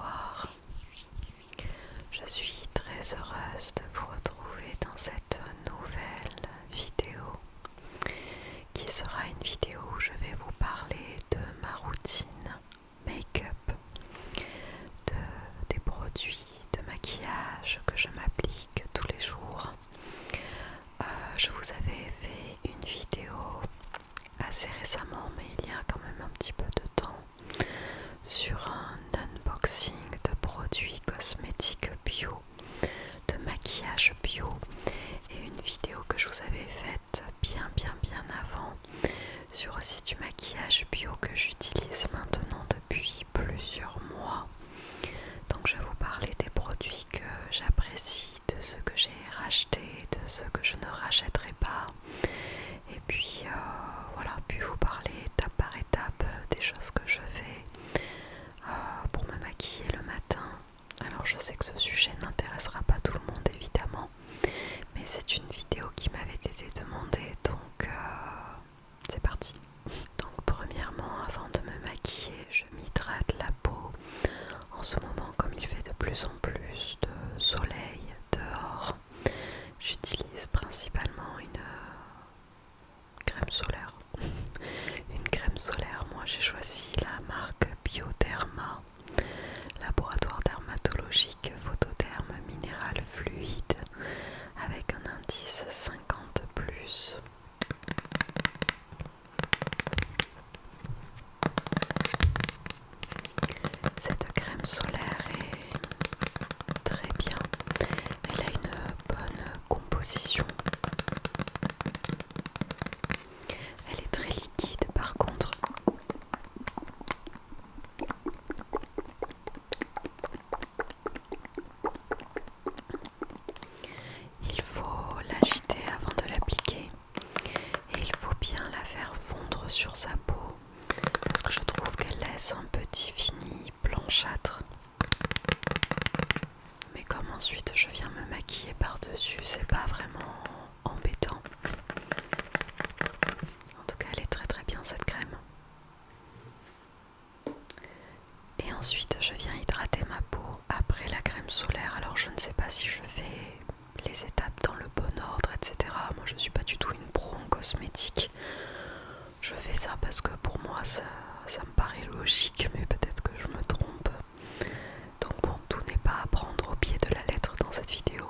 bonsoir. Je suis très heureuse de vous retrouver dans cette nouvelle vidéo qui sera une vidéo où je vais vous parler de ma routine make-up, des produits de maquillage que je m'applique tous les jours. Je vous avais fait une vidéo assez récemment, mais il y a quand même un petit peu de temps, sur un unboxing de produits cosmétiques bio, de maquillage bio, et une vidéo que je vous avais faite bien avant sur aussi du maquillage bio que j'utilise maintenant depuis plusieurs mois. Donc je vais vous parler des produits que j'apprécie, de ceux que j'ai rachetés, de ceux que je ne rachèterai pas, et puis voilà, puis vous parler étape par étape des choses que je fais pour me maquiller le matin. Alors je sais que ce sujet n'intéressera pas tout le monde évidemment, mais c'est une vidéo qui m'avait été demandée, donc c'est parti. Donc premièrement, avant de me maquiller, je m'hydrate la peau. En ce moment, comme il fait de plus en plus de soleil dehors, j'utilise principalement une crème solaire. Une crème solaire, moi j'ai choisi la marque Bioderma, laboratoire dermatologique Photoderme minéral fluide avec un indice 50+. Cette crème solaire est très bien, elle a une bonne composition. Elle est très liquide par contre. Il faut l'agiter avant de l'appliquer et il faut bien la faire fondre sur sa peau parce que je trouve qu'elle laisse un petit fini blanchâtre. Mais comme ensuite je viens me maquiller par-dessus, c'est pas vraiment embêtant. En tout cas, elle est très bien cette crème. Et ensuite, je viens hydrater ma peau après la crème solaire. Alors je ne sais pas si je fais les étapes dans le bon ordre, etc. Moi, je suis pas du tout une pro en cosmétique. Je fais ça parce que pour moi, ça me paraît logique, mais peut-être que je me trompe. Donc bon, tout n'est pas à prendre au pied de la lettre dans cette vidéo.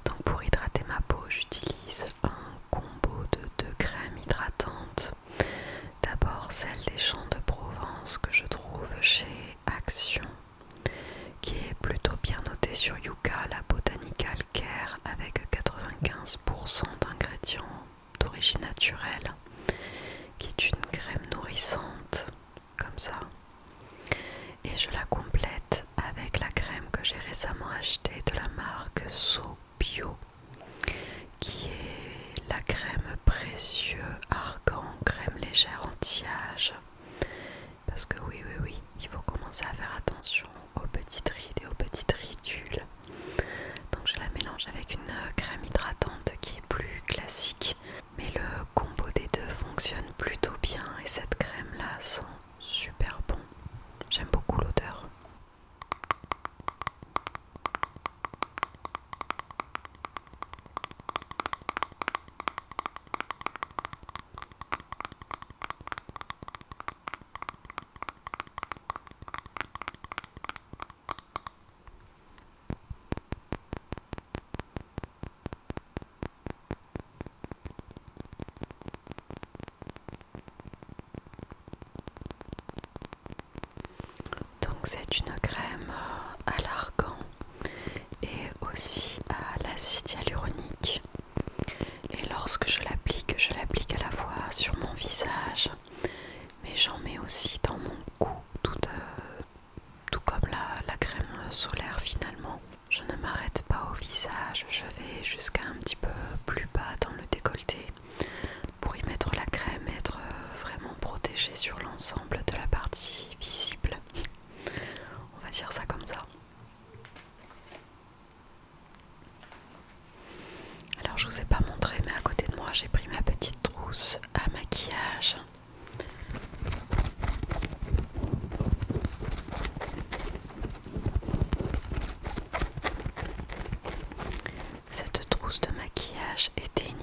Donc pour hydrater ma peau, j'utilise un combo de 2 crèmes hydratantes. D'abord celle des Champs de Provence que je trouve chez Action, qui est plutôt bien notée sur Yuka, la Botanical Care, avec 95% d'ingrédients d'origine naturelle, qui est une crème nourrissante, comme ça. Et je la complète avec la crème que j'ai récemment achetée de la marque So Bio, qui est la crème précieux argan, crème légère anti-âge. Parce que oui, il faut commencer à faire attention aux petites rides et aux petites ridules. Donc je la mélange avec une crème hydratante qui est plus classique. Mais le combo des deux fonctionne plutôt bien et cette crème là sent super bon. J'aime beaucoup l'odeur. Donc c'est une crème à l'argan et aussi à l'acide hyaluronique. Et lorsque je l'applique à la fois sur mon visage, mais j'en mets aussi dans mon cou, tout comme la crème solaire finalement. Je ne m'arrête pas au visage, je vais jusqu'à un petit peu plus bas dans le décolleté pour y mettre la crème et être vraiment protégée sur l'ensemble de la partie visible. On va dire ça comme ça. Alors je vous ai pas montré, mais à côté de moi j'ai pris ma petite trousse à maquillage.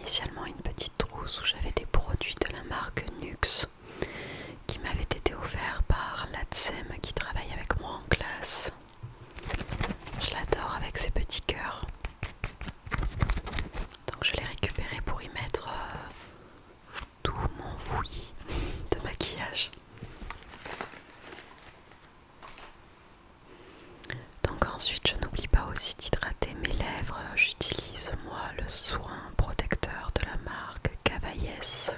initialement une petite trousse où j'avais des produits de la marque Nux qui m'avaient été offerts par l'ADSEM qui travaille avec moi en classe. Je l'adore avec ses petits cœurs. Donc je l'ai récupéré pour y mettre tout mon fouillis de maquillage. Donc ensuite je n'oublie pas aussi d'hydrater mes lèvres. J'utilise moi le soin protecteur de la marque Cavaillès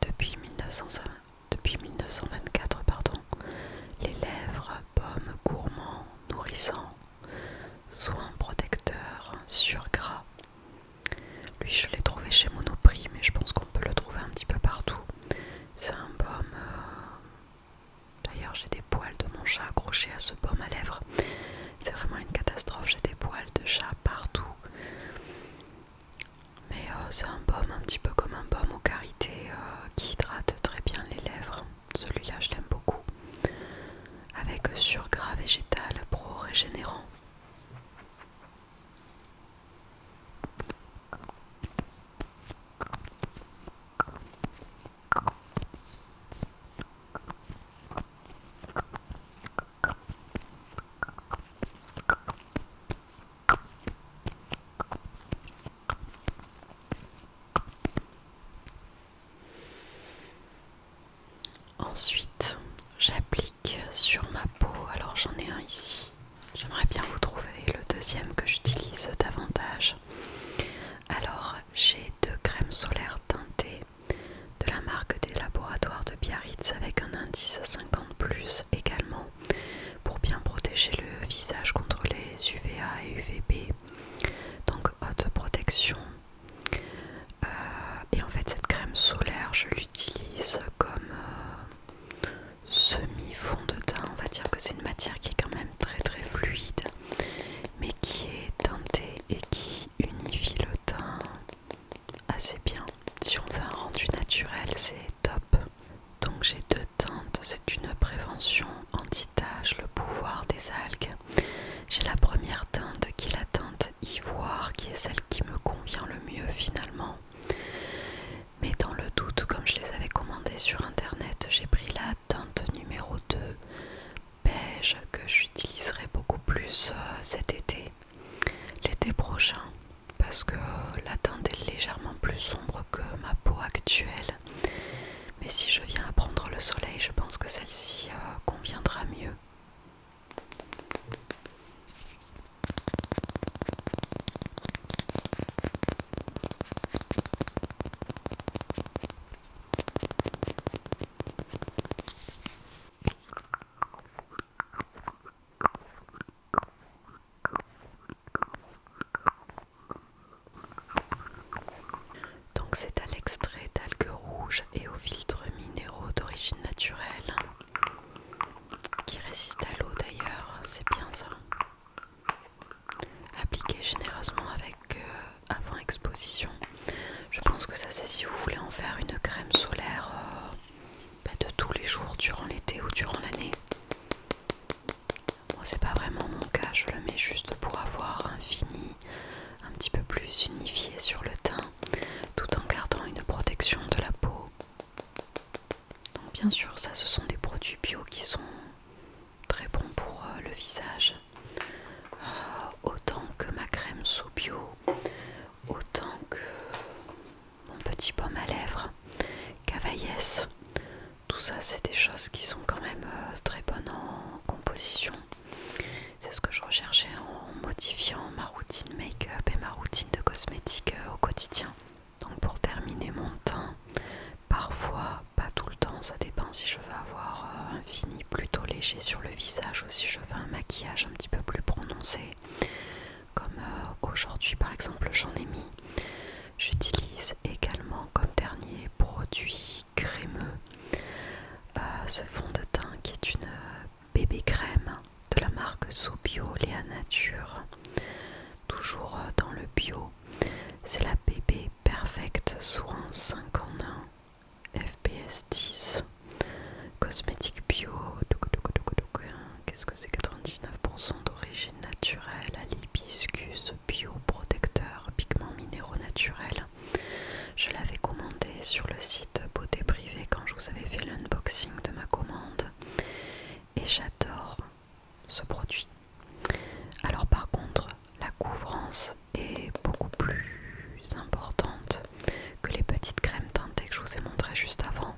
depuis 1924 pardon. Les lèvres pomme gourmand nourrissant, soin protecteur sur gras. Lui je l'ai trouvé chez Monoprix mais je pense qu'on peut le trouver un petit peu partout. C'est un baume, d'ailleurs j'ai des poils de mon chat accrochés à ce baume à lèvres. C'est vraiment une catastrophe, j'ai des poils de chat partout. Mais c'est un baume un petit peu comme un baume aux karités qui hydrate très bien les lèvres. Celui-là je l'aime beaucoup. Avec surgras végétal pro-régénérant. Ensuite, j'applique sur ma peau, alors j'en ai un ici. J'aimerais bien vous trouver le deuxième que j'utilise davantage. Alors, j'ai 2 crèmes solaires teintées de la marque des laboratoires de Biarritz avec un indice 50+ également pour bien protéger le visage contre les UVA et UVB. Donc haute protection. Et en fait cette crème solaire je l'utilise comme semi-fond de teint. On va dire que c'est une matière qui est quand même très très fluide mais qui est teintée et qui unifie le teint assez bien. Si on veut un rendu naturel c'est top. Donc j'ai 2 teintes, c'est une prévention anti-tache, le pouvoir des algues. J'ai la première teinte qui est la teinte ivoire, qui est celle qui me convient le mieux finalement. Mais dans le doute, comme je les avais commandées sur internet, j'ai pris la teinte numéro 2, beige, que j'utiliserai beaucoup plus cet été, l'été prochain, parce que la teinte est légèrement plus sombre que ma peau actuelle. Mais si je viens à prendre le soleil, je pense que celle-ci conviendra mieux. Donc c'est à l'extrait d'algues rouges et aux filtres minéraux d'origine naturelle qui résistent à l'eau d'ailleurs, c'est bien ça. Appliquez généreusement avec avant exposition. Je pense que ça c'est si vous voulez en faire une crème solaire de tous les jours durant l'été ou durant l'année. Moi c'est pas vraiment mon cas, je le mets juste pour avoir un fini un petit peu plus unifié sur le teint tout en gardant une protection de la peau. Donc bien sûr ça ce sont des produits bio qui sont très bons pour le visage. Autant que ma crème sous bio, autant que mon petit baume à lèvres Cavaillès. Tout ça c'est des choses qui sont quand même très bonnes en composition. C'est ce que je recherchais en modifiant ma routine make-up et ma routine de cosmétiques au quotidien. Donc pour terminer mon teint, parfois, pas tout le temps, ça dépend si je veux avoir un fini plutôt léger sur le visage ou si je veux un maquillage un petit peu plus prononcé. Comme aujourd'hui par exemple j'en ai mis. J'utilise également comme dernier produit crémeux ce fond de teint qui est une bébé crème de la marque Sobio Léa Nature. Toujours dans le bio. C'est la bébé Perfect Soin 5 en 1 FPS 10. Cosmétique bio. Qu'est-ce que c'est? 99% d'origine naturelle à l'hibiscus bio protecteur, pigments minéraux naturels. produit. Alors par contre, la couvrance est beaucoup plus importante que les petites crèmes teintées que je vous ai montrées juste avant.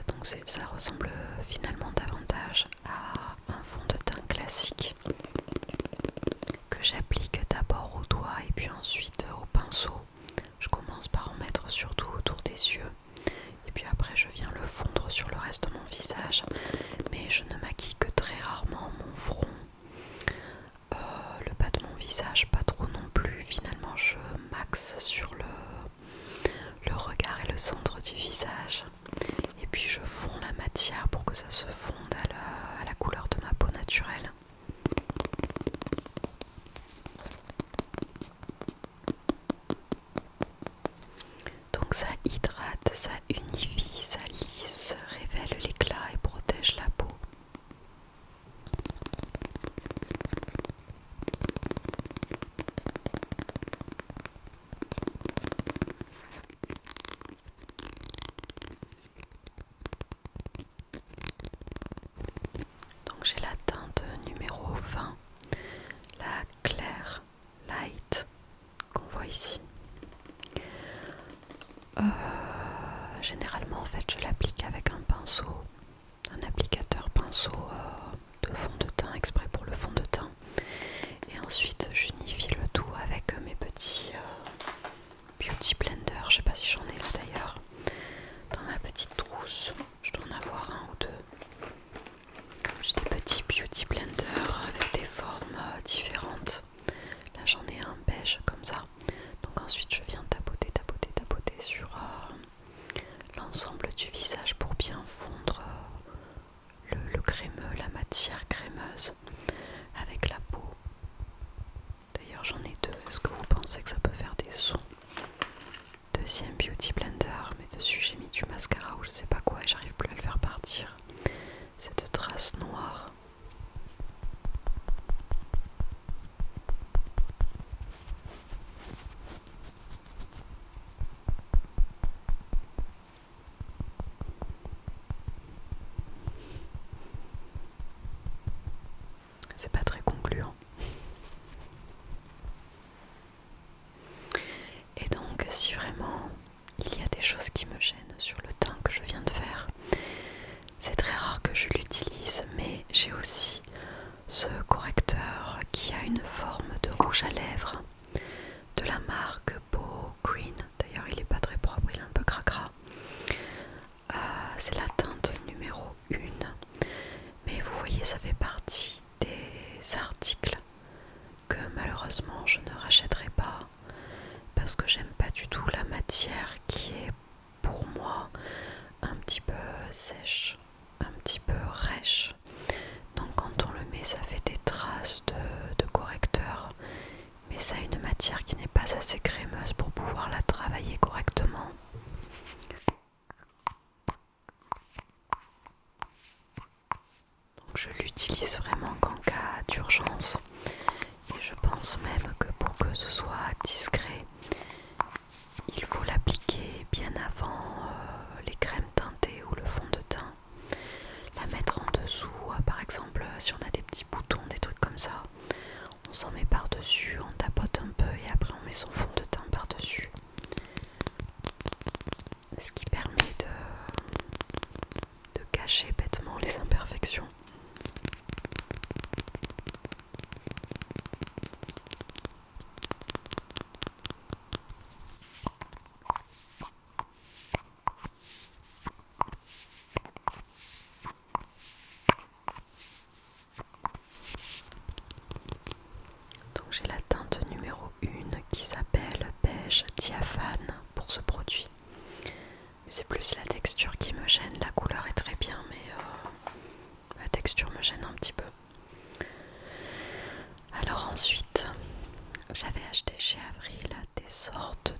Donc ça ressemble finalement davantage à un fond de teint classique que j'applique d'abord au doigt et puis ensuite au pinceau. Je commence par en mettre surtout autour des yeux et puis après je viens le fondre sur le reste de mon visage, mais je ne maquille que très rarement mon front, le bas de mon visage pas trop non plus. Finalement je maxe sur le regard et le centre du visage et puis je fonds la matière pour que ça se fonde à la couleur de ma peau naturelle. Donc ça hydrate, ça unifie, ça lisse, révèle l'éclat et protège la peau. Donc j'ai la teinte numéro 20, la claire light qu'on voit ici. Généralement en fait je l'applique avec un pinceau, un applicateur pinceau de fond de teint exprès pour le fond de teint, et ensuite j'unifie le tout avec mes petits beauty blender. Je sais pas si j'en ai là d'ailleurs dans ma petite trousse, je dois en avoir un ou deux. J'ai des petits beauty blenders avec des formes différentes. Là j'en ai un beige comme ça, donc ensuite je viens tapoter sur l'ensemble du visage pour bien fondre le crémeux, la matière crémeuse avec la peau. D'ailleurs j'en ai deux, est-ce que vous pensez que ça peut faire des sons? Deuxième beauty blender, mais dessus j'ai mis du mascara ou je sais pas quoi et j'arrive plus à le faire partir. Cette trace noire. C'est pas très concluant. Et donc si vraiment il y a des choses qui me gênent sur le teint que je viens de faire, c'est très rare que je l'utilise, mais j'ai aussi ce correcteur qui a une forme de rouge à lèvres de la marque Beau Green. D'ailleurs il est pas très propre, il est un peu cracra. C'est la teinte numéro 1, mais vous voyez ça fait partie des articles que malheureusement je ne rachèterai pas parce que j'aime pas du tout la matière qui est pour moi un petit peu sèche, un petit peu rêche. Donc quand on le met ça fait des traces de correcteur, mais ça a une matière qui n'est pas assez crémeuse pour pouvoir la travailler correctement. Donc je l'utilise vraiment qu'en cas d'urgence, et je pense même que pour que ce soit discret, il faut l'appliquer bien avant les crèmes teintées ou le fond de teint. La mettre en dessous, par exemple si on a des petits boutons, des trucs comme ça, on s'en met par dessus, on tapote un peu et après on met son fond de teint par dessus, ce qui permet de cacher bêtement les imperfections. Donc j'ai la teinte numéro 1 qui s'appelle beige diaphane pour ce produit. C'est plus la texture qui me gêne, la couleur est très bien mais la texture me gêne un petit peu. Alors ensuite, j'avais acheté chez Avril des sortes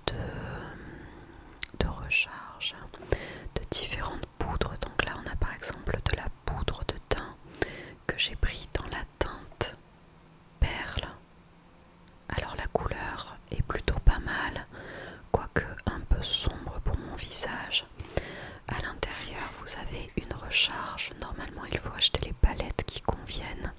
de recharge de différentes poudres. Donc là on a par exemple de la poudre de teint que j'ai pris dans la teinte perle. Alors la couleur est plutôt pas mal, quoique un peu sombre pour mon visage. À l'intérieur vous avez une recharge, normalement il faut acheter les palettes qui conviennent.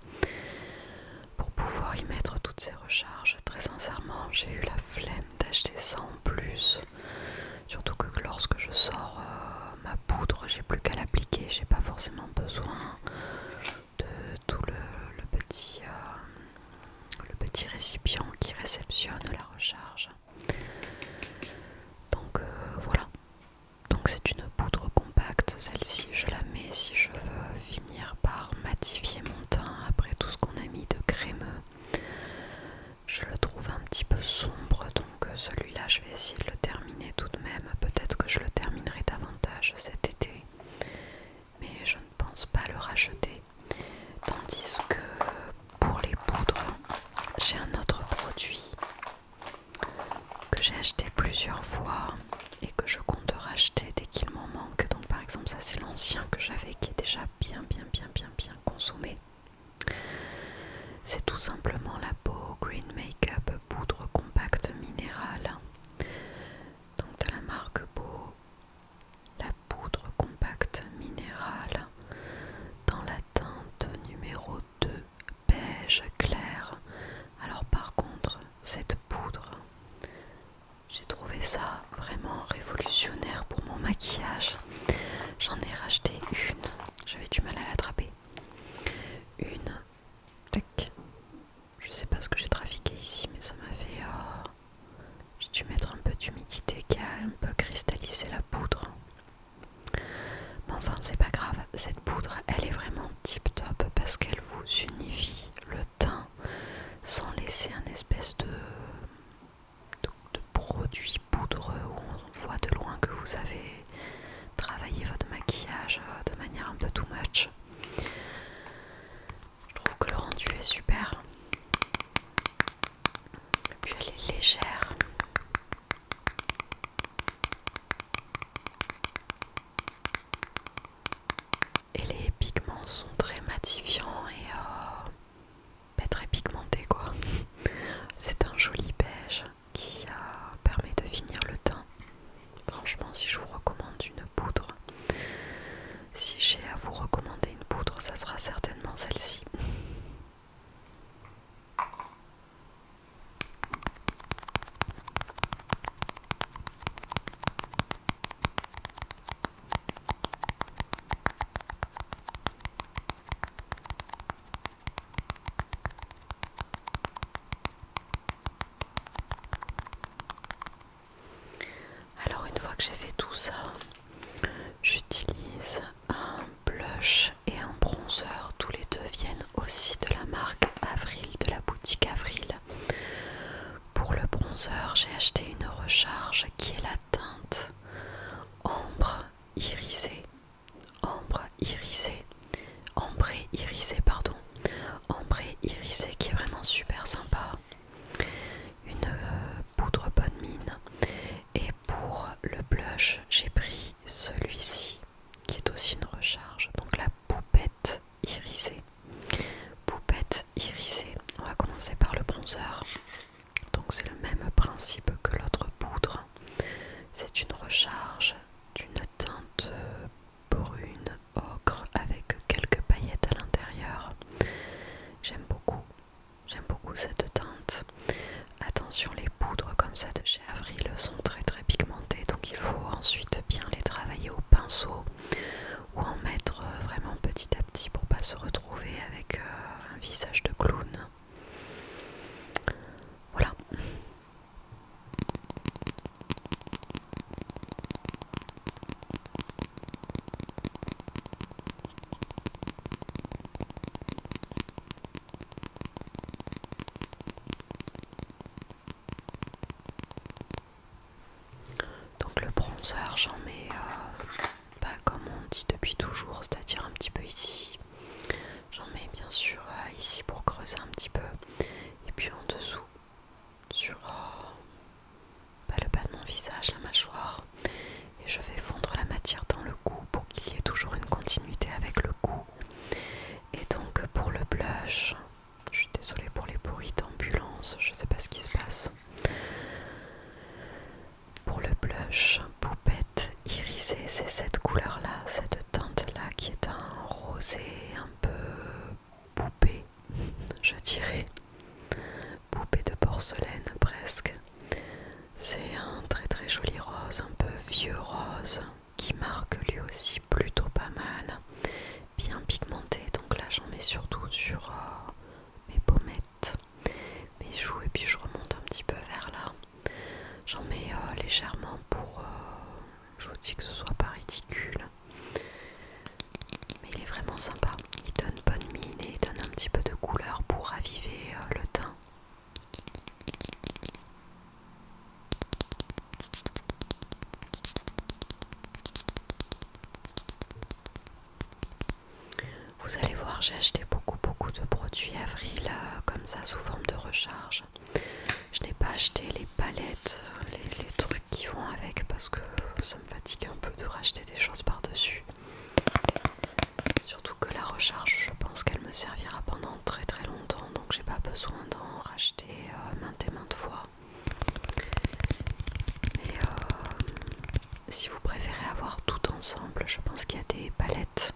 petit récipient qui réceptionne la recharge. Donc voilà. Donc c'est une poudre compacte, celle-ci je la mets si je veux finir par matifier mon teint après tout ce qu'on a mis de crémeux. Je le trouve un petit peu sombre, donc celui-là je vais essayer de le terminer tout de même. Peut-être que je le terminerai davantage cet été, mais je ne pense pas le racheter. Tandis que pour les poudres, j'ai un autre produit que j'ai acheté plusieurs fois et que je compte racheter dès qu'il m'en manque. Donc par exemple ça c'est l'ancien que j'avais qui est déjà bien consommé. C'est tout simplement la Beau Green Makeup poudre compacte minérale. Donc de la marque Beau, la poudre compacte minérale dans la teinte numéro 2 beige clair. Alors par contre cette poudre, j'ai trouvé ça vraiment révolutionnaire pour mon maquillage. J'en ai racheté une, j'avais du mal à l'attraper. Une, tac, je sais pas ce que j'ai trafiqué ici, mais ça m'a fait... j'ai dû mettre un peu d'humidité qui a un peu cristallisé la poudre. Mais enfin, c'est pas grave, cette poudre, elle est vraiment tip top parce qu'elle vous unifie le teint sans laisser un espèce de produit poudreux où on voit de loin que vous avez travaillé votre maquillage de manière un peu too much. Je trouve que le rendu est super. Et puis elle est légère. Et les pigments sont très matifiants et très pigmentés quoi. C'est un joli beige qui permet de finir le teint. Franchement, si je vous recommande une poudre, si j'ai à vous recommander une poudre, ça sera certainement celle-ci. Alors une fois que j'ai fait tout ça, j'utilise un blush et un bronzer. Tous les deux viennent aussi de la marque Avril, de la boutique Avril. Pour le bronzer, j'ai acheté une recharge qui est la teinte ambre irisée. Ambré irisé qui est vraiment super sympa. Une poudre bonne mine. Et pour le blush, j'ai pris celui-ci qui est aussi une recharge, donc la poupette irisée. On va commencer par le bronzer. Donc c'est le même principe que l'autre poudre. C'est une recharge d'une teinte brune ocre avec quelques paillettes à l'intérieur. J'aime beaucoup cette teinte. Attention, les poudres comme ça de chez Avril sont très pigmentées, donc il faut ensuite bien les travailler au pinceau ou en mettre vraiment petit à petit pour pas se retrouver avec un visage de clown. Voilà. Donc le bronzer, j'en mets comme on dit depuis toujours, c'est-à-dire un petit peu ici. J'en mets bien sûr ici pour creuser un petit peu, et puis en dessous sur le bas de mon visage, la mâchoire, et je vais fondre la matière dans le cou pour qu'il y ait toujours une continuité avec le cou. Et donc pour le blush, je suis désolée pour les bruits d'ambulance, je sais pas ce qui se passe. Pour le blush poupette irisée, c'est cette couleur là, cette teinte là qui est un rosé un peu poupée, je dirais, poupée de porcelaine presque. C'est un très joli rose, un peu vieux rose, qui marque lui aussi plutôt pas mal, bien pigmenté. Donc là j'en mets surtout sur mes pommettes, mais j'ai acheté beaucoup de produits Avril comme ça sous forme de recharge. Je n'ai pas acheté les palettes, les trucs qui vont avec parce que ça me fatigue un peu de racheter des choses par-dessus. Surtout que la recharge, je pense qu'elle me servira pendant très longtemps, donc j'ai pas besoin d'en racheter maintes et maintes fois. Mais si vous préférez avoir tout ensemble, je pense qu'il y a des palettes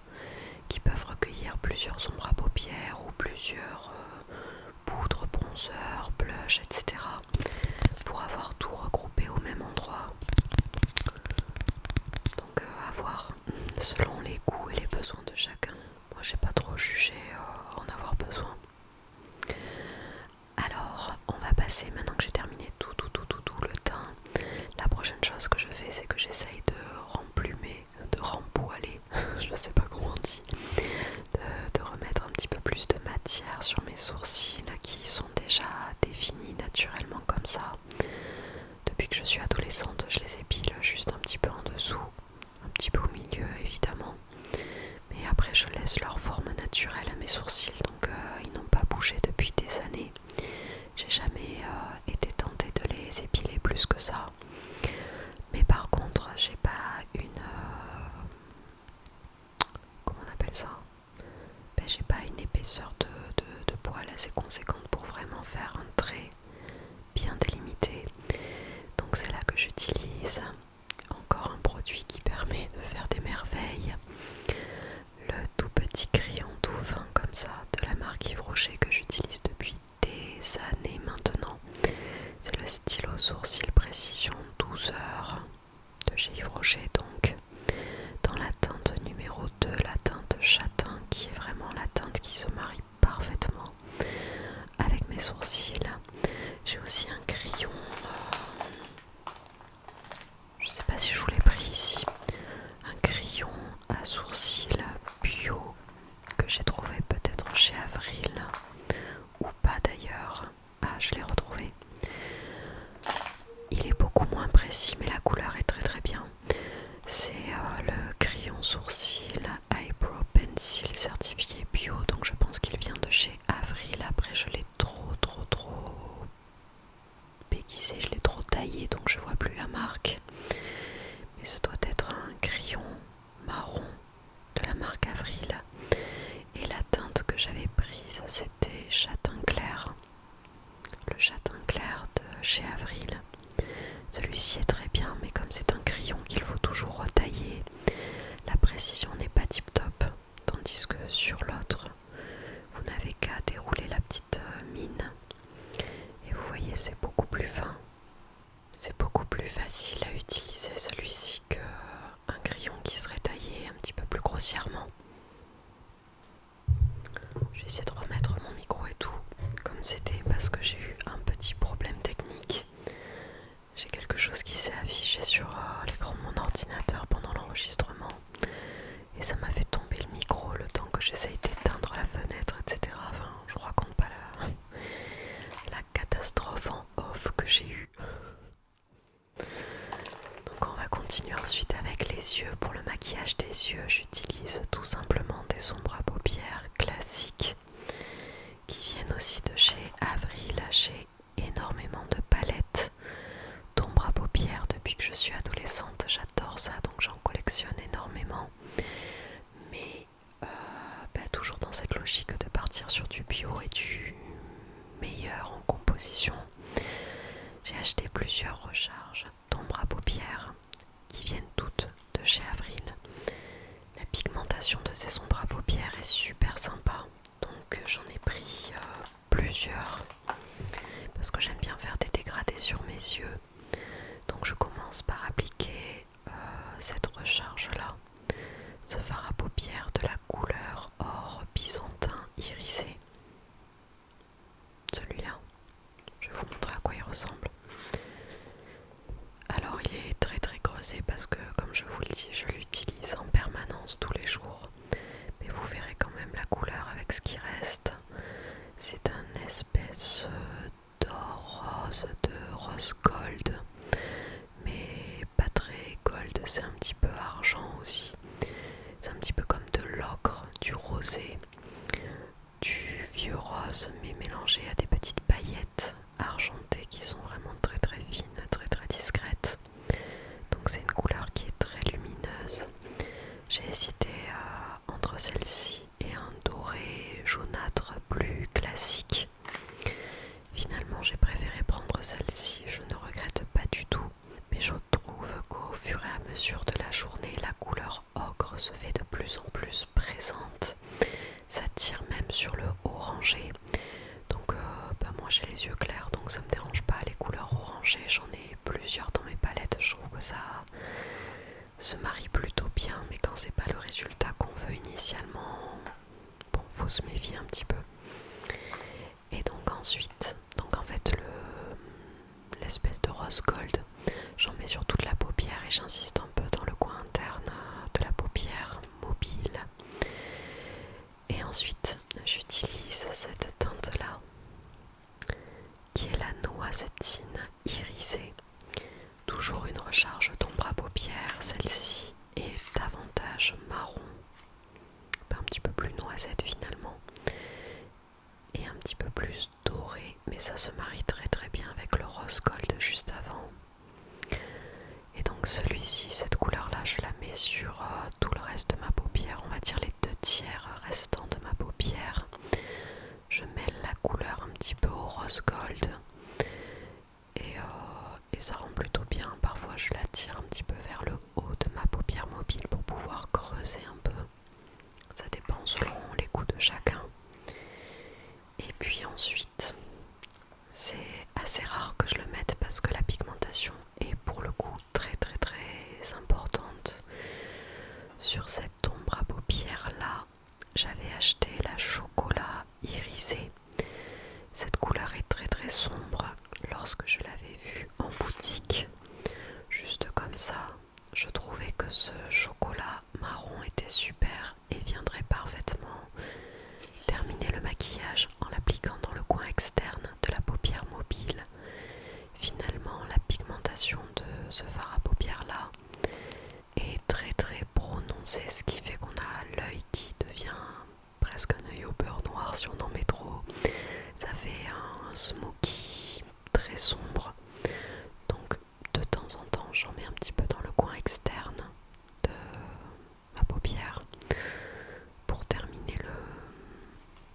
qui peuvent recueillir plusieurs ombres à paupières ou plusieurs poudres, bronzers, blush, etc. pour avoir tout regroupé au même endroit. Donc à voir selon les goûts et les besoins de chacun. Moi j'ai pas trop jugé en avoir besoin. Alors on va passer, maintenant que j'ai terminé tout le teint, la prochaine chose que je fais c'est que j'essaye de remplumer, de rempoiler, je sais pas comment on dit, de remettre un petit peu plus de matière sur mes sourcils qui sont déjà définis naturellement comme ça. Depuis que je suis adolescente, je les épile juste un petit peu en dessous, un petit peu au milieu évidemment, mais après je laisse leur forme naturelle à mes sourcils, donc ils n'ont pas bougé depuis des années. J'ai jamais été tentée de les épiler plus que ça, mais par contre j'ai pas une comment on appelle ça, j'ai pas une épaisseur de poils assez conséquente pour vraiment faire un trait bien délimité. Donc c'est là que j'utilise encore un produit qui permet de faire des merveilles. Le tout petit crayon tout fin comme ça de la marque Yves Rocher que j'utilise depuis des années maintenant. C'est le stylo sourcil précision 12 heures de chez Yves Rocher, donc dans la teinte numéro 2, la teinte châtain, qui est vraiment la teinte qui se marie parfaitement avec mes sourcils. J'ai aussi un crayon, je sais pas si je vous l'ai pris ici, un crayon à sourcils bio que j'ai trouvé peut-être chez Avril ou pas d'ailleurs. Ah, je l'ai retrouvé. Il est beaucoup moins précis mais la couleur est très bien. C'est le crayon sourcil Eyebrow Pencil certifié bio, donc je pense qu'il vient de chez Avril. Après je l'ai trop béguisé, je l'ai trop taillé, donc je vois plus la marque. Mais ce doit être un crayon marron de la marque Avril. Et la teinte que j'avais prise c'était châtain clair. Le châtain clair de chez Avril. Celui-ci est très bien, mais comme c'est un crayon qu'il faut toujours retailler, la précision n'est pas tip top, tandis que sur l'autre, vous n'avez qu'à dérouler la petite mine et vous voyez c'est beaucoup plus fin. C'est beaucoup plus facile à utiliser celui-ci qu'un crayon qui serait taillé un petit peu plus grossièrement. Je vais essayer de remettre mon micro et tout comme c'était parce que j'ai eu un petit problème technique. J'ai quelque chose qui s'est affiché sur l'écran de mon ordinateur pendant l'enregistrement et ça m'a fait tomber le micro le temps que j'essaye d'éteindre la fenêtre, etc. Enfin, je vous raconte pas la catastrophe en off que j'ai eue. Donc on va continuer ensuite avec les yeux. Pour le maquillage des yeux, j'utilise tout simplement des ombres à paupières classiques qui viennent aussi de chez Avril. J'ai énormément de palettes d'ombre à paupières depuis que je suis adolescente. J'adore ça, donc j'en collectionne énormément. Mais toujours dans cette logique de partir sur du bio et du meilleur en composition, j'ai acheté plusieurs recharges d'ombre à paupières qui viennent toutes de chez Avril. La pigmentation de ces ombres à paupières est super sympa, donc j'en ai pris plusieurs parce que j'aime bien faire des dégradés sur mes yeux. Donc je commence par appliquer cette recharge là, ce fard à paupières de la couleur or byzantin irisé. Celui-là, je vais vous montrer à quoi il ressemble. Alors il est très creusé parce que comme je vous le dis, je l'utilise en permanence tous les jours. Mais vous verrez quand même la couleur avec ce qui reste. C'est un espèce d'or rose, de rose gold, mais pas très gold, c'est un petit peu argent aussi. C'est un petit peu comme de l'ocre, du rosé joyeux rose mais mélangé à des petites paillettes argentées qui sont vraiment très très fines, très très discrètes. Donc c'est une couleur qui est très lumineuse. J'ai hésité entre celle-ci et un doré jaunâtre plus classique. Finalement j'ai préféré prendre celle-ci, je ne regrette pas du tout. Mais je trouve qu'au fur et à mesure de la journée, la couleur ocre se fait de plus en plus présente. Ça tire même sur le orangé. Donc moi j'ai les yeux clairs, donc ça me dérange pas les couleurs orangées. J'en ai plusieurs dans mes palettes, je trouve que ça se marie plutôt bien. Mais quand c'est pas le résultat qu'on veut initialement, bon, faut se méfier un petit peu. Et donc ensuite, en fait l'espèce de rose gold, j'en mets sur toute la paupière et j'insiste un peu dans le coin interne de la paupière mobile. Et ensuite, j'utilise cette teinte-là, qui est la noisetine irisée. Toujours une recharge d'ombre à paupières, celle-ci est davantage marron, un petit peu plus noisette finalement, et un petit peu plus doré, mais ça se marie très très bien avec le rose gold juste avant. Et donc celui-ci, cette couleur-là, je la mets sur tout le reste de ma paupière, on va dire les 2/3 restants de ma paupière. Je mêle la couleur un petit peu au rose gold et ça rend plutôt bien. Parfois je la tire un petit peu vers le haut de ma paupière mobile pour pouvoir creuser un peu. Ça dépend selon les goûts de chacun. Et puis ensuite, c'est assez rare que je le mette parce que la pigmentation est pour le coup très très très importante. Sur cette ombre à paupières là, j'avais acheté la chocolat irisée. Cette couleur est très très sombre. Lorsque je l'avais vue en boutique, juste comme ça, je trouvais que ce chocolat marron était super et viendrait parfaitement terminer le maquillage en l'appliquant dans le coin externe de la paupière mobile. Finalement, la pigmentation de ce fard à paupières là est très très prononcée, ce qui fait qu'on a l'œil qui devient presque un œil au beurre noir si on en met trop. Ça fait un smoky très sombre. Donc de temps en temps j'en mets un petit peu dans le coin externe de ma paupière pour terminer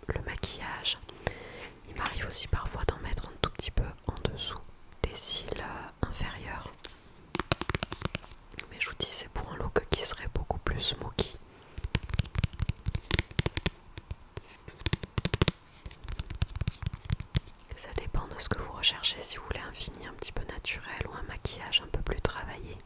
le maquillage. Il m'arrive aussi parfois d'en mettre un tout petit peu en dessous des cils inférieurs. Mais je vous dis, c'est pour un look qui serait beaucoup plus smoky. Ça dépend de ce que vous recherchez, si vous voulez un fini un petit peu naturel ou un maquillage un peu plus travaillé.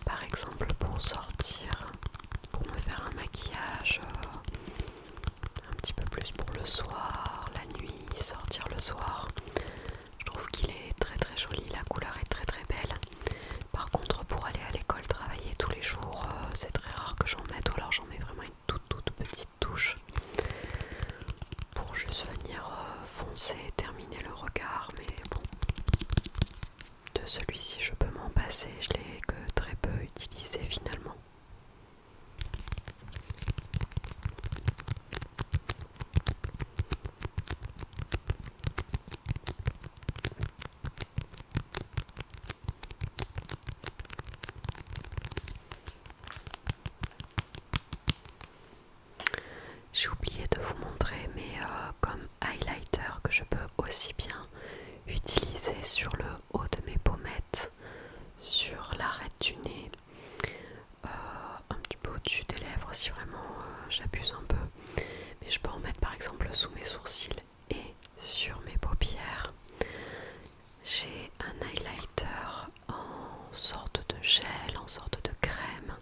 Par exemple, pour sortir, pour me faire un maquillage un petit peu plus pour le soir, la nuit, sortir le soir, je trouve qu'il est très très joli, la couleur est très très belle. Par contre, pour aller à l'école, travailler tous les jours, c'est très rare que j'en mette, ou alors j'en mets vraiment une toute petite touche pour juste venir foncer, terminer le regard. Mais bon, de celui-ci je peux m'en passer, je l'ai que très peu utilisé finalement. J'ai oublié de vous montrer, mais comme highlighter que je peux aussi bien utiliser sur le haut de mes pommettes, sur l'arête du nez, un petit peu au-dessus des lèvres si vraiment j'abuse un peu. Mais je peux en mettre par exemple sous mes sourcils et sur mes paupières. J'ai un highlighter en sorte de gel, en sorte de crème,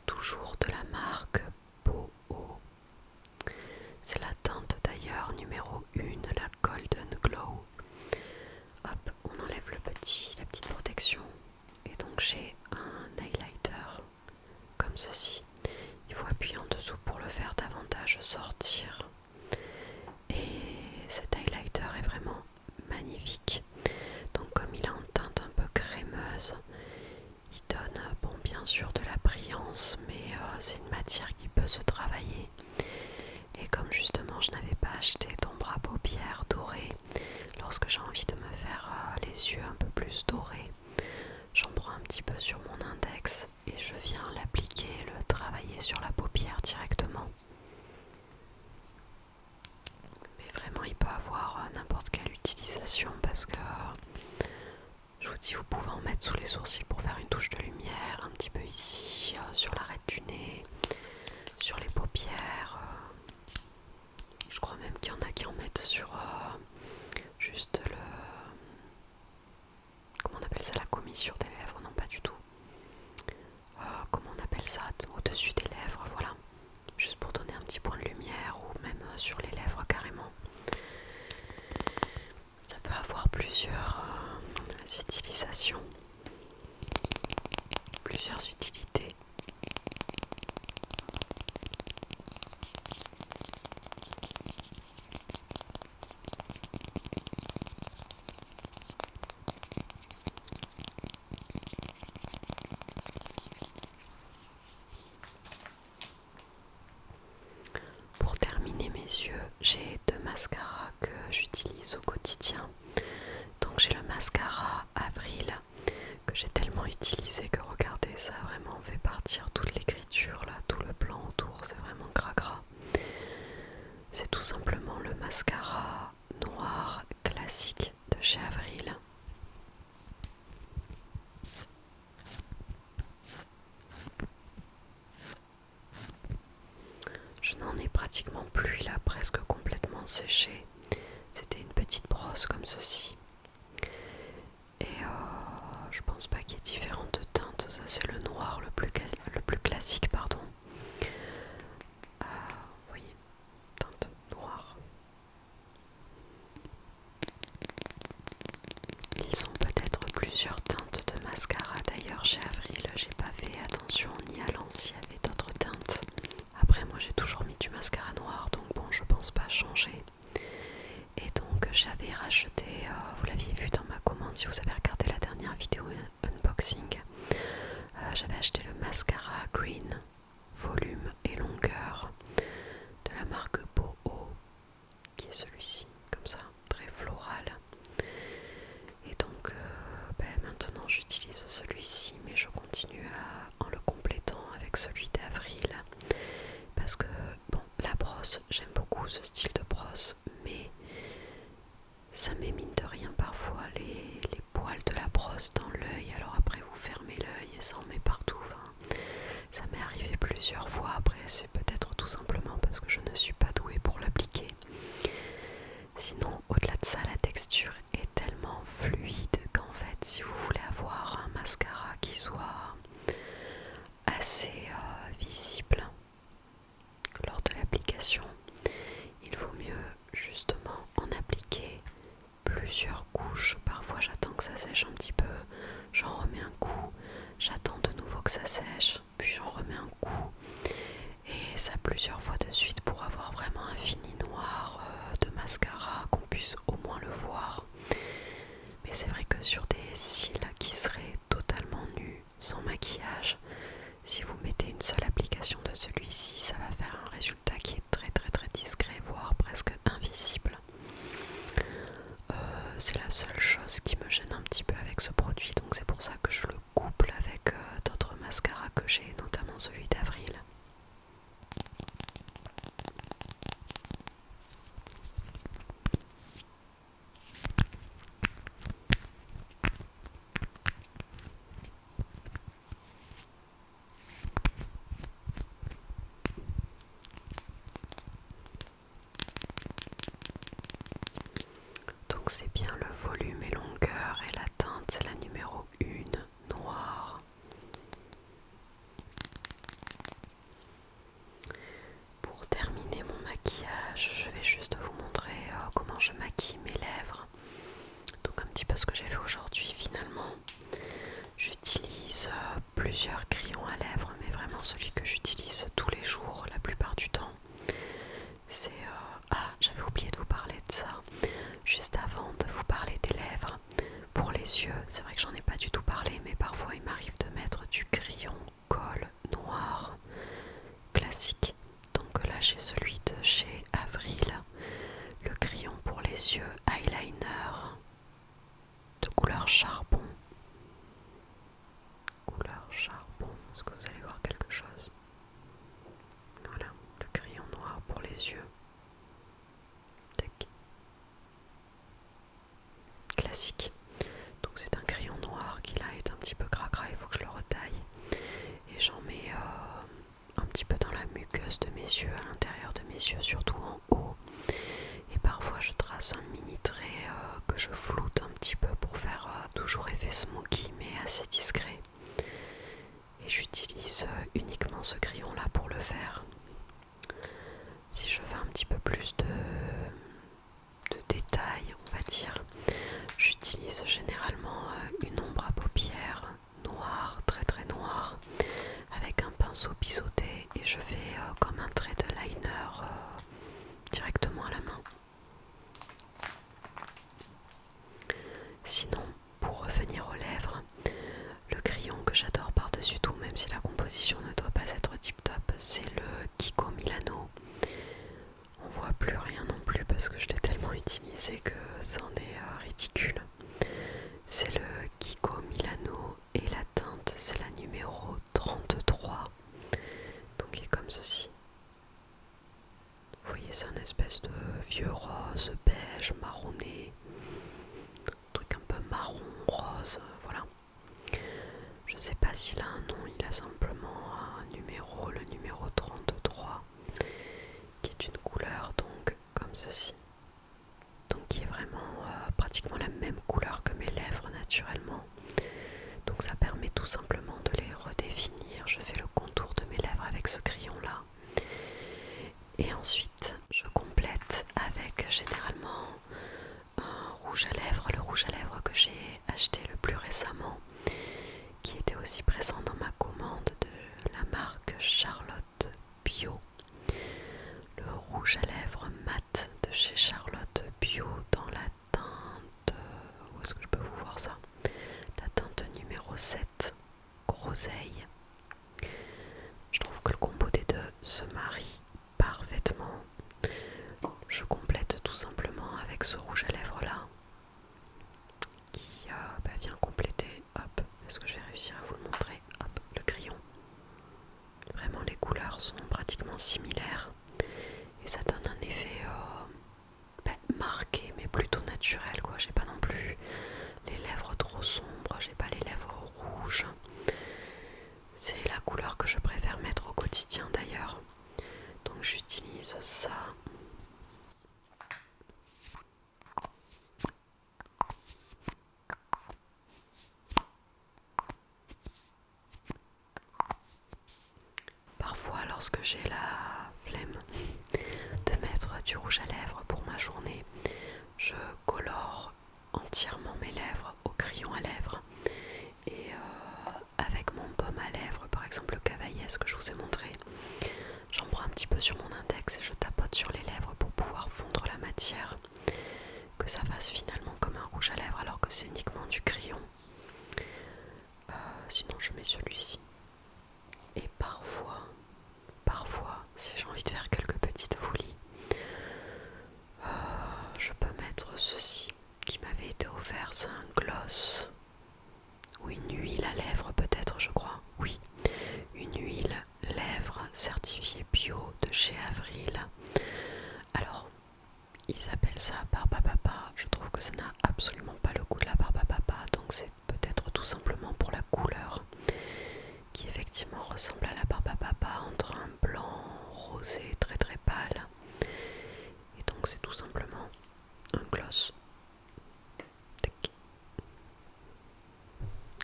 toujours de la marque Boho. C'est la teinte d'ailleurs numéro 1, la Golden Glow. Hop, on enlève la petite protection. Et donc j'ai un highlighter comme ceci. Il faut appuyer en dessous pour le faire davantage sortir. Et cet highlighter est vraiment magnifique. Donc comme il est en teinte un peu crémeuse, sûr de la brillance, mais c'est une matière qui peut se travailler. Et comme justement je n'avais pas acheté d'ombre à paupières dorée, lorsque j'ai envie de me faire les yeux un peu plus dorés, j'en prends un petit peu sur mon index et je viens l'appliquer, le travailler sur la paupière directement. Mais vraiment il peut avoir n'importe quelle utilisation parce que je vous dis, vous pouvez en mettre sous les sourcils pour faire une touche de lumière, un petit peu ici, sur l'arête du nez, sur les paupières. Je crois même qu'il y en a qui en mettent sur juste le... Comment on appelle ça, la commissure des lèvres? Non, pas du tout. Comment on appelle ça? Au-dessus des lèvres, voilà. Juste pour donner un petit point de lumière ou même sur les lèvres carrément. Ça peut avoir plusieurs utilisations, plusieurs utilités. Pour terminer mes yeux, j'ai deux mascaras que j'utilise au quotidien. Donc j'ai le mascara Avril que j'ai tellement utilisé que regardez, ça a vraiment fait partir toute l'écriture là, tout le blanc autour, c'est vraiment gras. C'est tout simplement le mascara noir classique de chez Avril. Je n'en ai pratiquement plus, il a presque complètement séché. C'était une petite brosse comme ceci. Et je pense pas qu'il y ait différentes teintes, ça c'est le noir le plus classique, pardon. Vous voyez, teinte noire. Ils ont peut-être plusieurs teintes de mascara d'ailleurs chez Avril, j'ai pas fait attention en y allant s'il y avait d'autres teintes. Après moi j'ai toujours mis du mascara noir, donc bon, je pense pas changer. Et donc j'avais racheté, vous l'aviez vu dans ma commande si vous avez regardé la dernière vidéo unboxing, j'avais acheté le mascara Green volume et longueur de la marque Boho, qui est celui-ci, comme ça, très floral. Et donc maintenant j'utilise celui-ci, mais je continue en le complétant avec celui d'Avril parce que bon, la brosse, j'aime beaucoup ce style de brosse, mais ça met mine de rien parfois les poils de la brosse dans l'œil. Alors après vous fermez l'œil et ça en met partout. Enfin, ça m'est arrivé plusieurs fois. Après c'est peut-être tout simplement parce que je ne suis pas douée pour l'appliquer. Sinon au-delà de ça, la texture est tellement fluide qu'en fait si vous voulez avoir un mascara qui soit assez visible lors de l'application, il vaut mieux justement en appliquer plusieurs couches. Parfois j'attends que ça sèche un petit peu, j'en remets un coup, j'attends de nouveau que ça sèche, puis j'en remets un coup, et ça plusieurs fois de suite pour avoir vraiment un fini noir de mascara, qu'on puisse au moins le voir. Mais c'est vrai que sur des cils qui seraient totalement nus, sans maquillage, si vous mettez une seule application de celui-ci, ça va faire un résultat qui est très discret, voire presque invisible. C'est la seule chose qui me gêne un petit peu avec ce produit, donc c'est pour ça que je le couple avec d'autres mascaras que j'ai, notamment celui d'Avril. Donc c'est bien le volume et longueur, et la teinte c'est la numéro 1, noire. Pour terminer mon maquillage, je vais juste vous montrer comment je maquille mes lèvres. Donc un petit peu ce que j'ai fait aujourd'hui finalement. J'utilise plusieurs crayons à lèvres, mais vraiment celui que j'utilise tous les jours la plupart du temps, c'est... Ah, j'avais oublié de vous parler de ça. Juste avant de vous parler des lèvres, pour les yeux, c'est vrai que j'en ai pas du tout parlé, mais parfois il m'arrive de mettre du crayon yeux, à l'intérieur de mes yeux, surtout en haut. Et parfois je trace un mini trait que je floute un petit peu pour faire toujours effet smoky mais assez discret. Et j'utilise uniquement ce crayon là pour le faire. Si je veux un petit peu plus de détails, on va dire, j'utilise généralement une ombre à paupières noire, très très noire, avec un pinceau biseauté, et je fais comme un trait de liner directement à la main. Sinon, pour revenir aux lèvres, le crayon que j'adore par-dessus tout, même si la composition ne doit pas être tip top, c'est le Kiko Milano. On voit plus rien non plus parce que je l'ai tellement utilisé que c'en est ridicule. C'est le Kiko Milano et la teinte c'est la numéro 33. Donc il est comme ceci. Vous voyez, c'est un espèce de vieux rose, beige, marronné. Truc un peu marron, rose, voilà. Je sais pas s'il a un nom, il a simplement un numéro, le numéro 33, qui est une couleur donc comme ceci. Donc qui est vraiment pratiquement la même couleur que mes lèvres naturellement. Donc ça permet tout simplement de les redéfinir. Je fais le contour de mes lèvres avec ce crayon là. Et ensuite je complète avec généralement un rouge à lèvres, le rouge à lèvres que j'ai acheté le plus récemment, qui était aussi présent dans ma commande de la marque Charlotte Bio. Le rouge à lèvres mat de chez Charlotte Bio dans la teinte, où est-ce que je peux vous voir ça? La teinte numéro 7, groseille. Je trouve que le combo des deux se marie parfaitement. Je complète tout simplement avec ce rouge à lèvres là, qui vient compléter, hop, est-ce que je vais réussir à vous le montrer? Hop, le crayon. Vraiment les couleurs sont pratiquement similaires et ça donne un effet marqué mais plutôt naturel quoi. J'ai pas non plus les lèvres trop sombres, j'ai pas les lèvres rouges. C'est la couleur que je préfère mettre au quotidien d'ailleurs. Donc j'utilise ça. Parfois lorsque j'ai la flemme de mettre du rouge à lèvres pour ma journée, je colore entièrement mes lèvres au crayon à lèvres. Et avec mon baume à lèvres, par exemple le Cavaillès que je vous ai montré, j'en prends un petit peu sur mon index et je tapote sur les lèvres pour pouvoir fondre la matière, que ça fasse finalement comme un rouge à lèvres alors que c'est uniquement du crayon. Sinon je mets celui-ci. Et parfois, si j'ai envie de faire quelques petites folies, je peux mettre ceci qui m'avait été offert, c'est un gloss ou une huile à lèvres peut-être, je crois, oui, une huile lèvres certifiée bio de chez Avril. Alors ils appellent ça barbe à papa, je trouve que ça n'a absolument pas le goût de la barbe à papa, donc c'est peut-être tout simplement pour la couleur qui effectivement ressemble à la barbe à papa, entre un blanc rosé très très pâle, et donc c'est tout simplement un gloss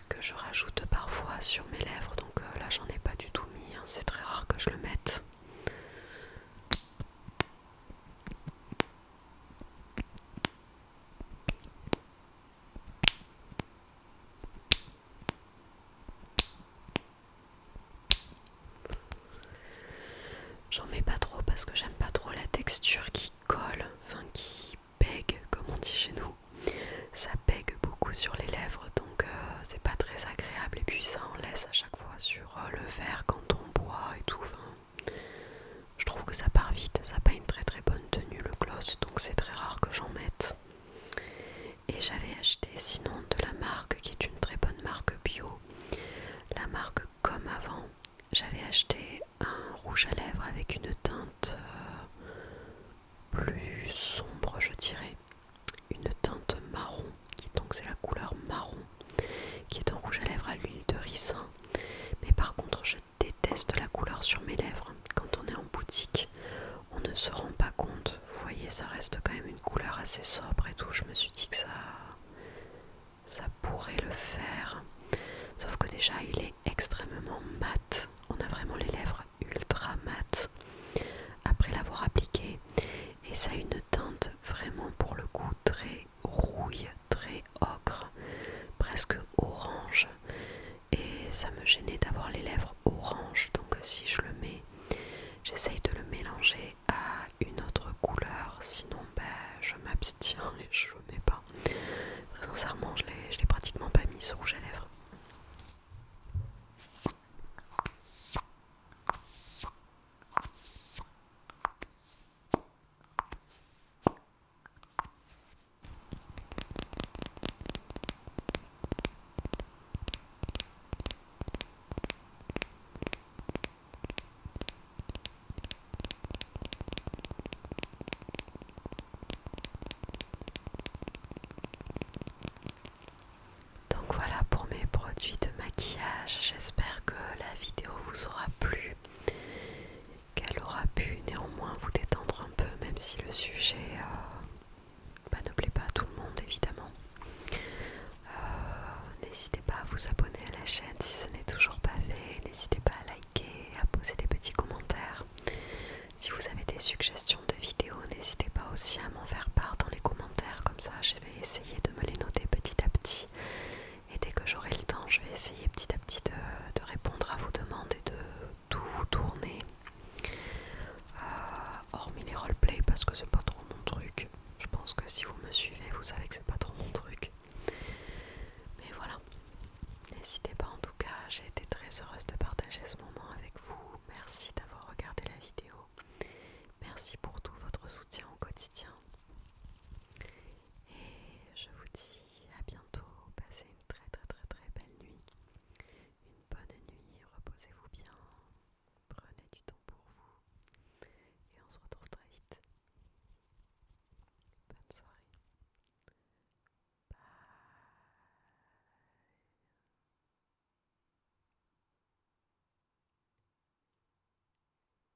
que je rajoute parfois sur mes lèvres. Donc là j'en ai pas du tout mis, hein. C'est très rare que je le mette. J'en mets pas trop parce que j'aime pas trop la texture qui colle, enfin qui pègue comme on dit chez nous. Ça pègue beaucoup sur les lèvres, donc c'est pas très agréable, et puis ça en laisse à chaque fois sur le verre quand on boit et tout. Enfin, je trouve que ça part vite, ça n'a pas une très très bonne tenue le gloss, donc c'est très rare que j'en mette. Et j'avais acheté sinon de la marque qui est une très bonne marque bio, la marque Comme Avant. J'avais acheté un rouge à lèvres avec une teinte plus sombre, je dirais, une teinte marron, qui donc c'est la couleur marron, qui est un rouge à lèvres à l'huile de ricin. Mais par contre je déteste la couleur sur mes lèvres quand on est en boutique, déjà il est extrêmement mat, on a vraiment les lèvres ultra mat après l'avoir appliqué, et ça a une teinte vraiment pour le coup très rouille, très ocre, presque orange, et ça me gênait d'avoir les lèvres orange, donc si je le mets, j'essaye de le mélanger à une autre couleur, sinon je m'abstiens et je le mets pas. Très sincèrement, je l'ai pratiquement pas mis ce rouge à lèvres. Donc voilà pour mes produits de maquillage, j'espère que la vidéo vous aura plu, qu'elle aura pu néanmoins vous détendre un peu, même si le sujet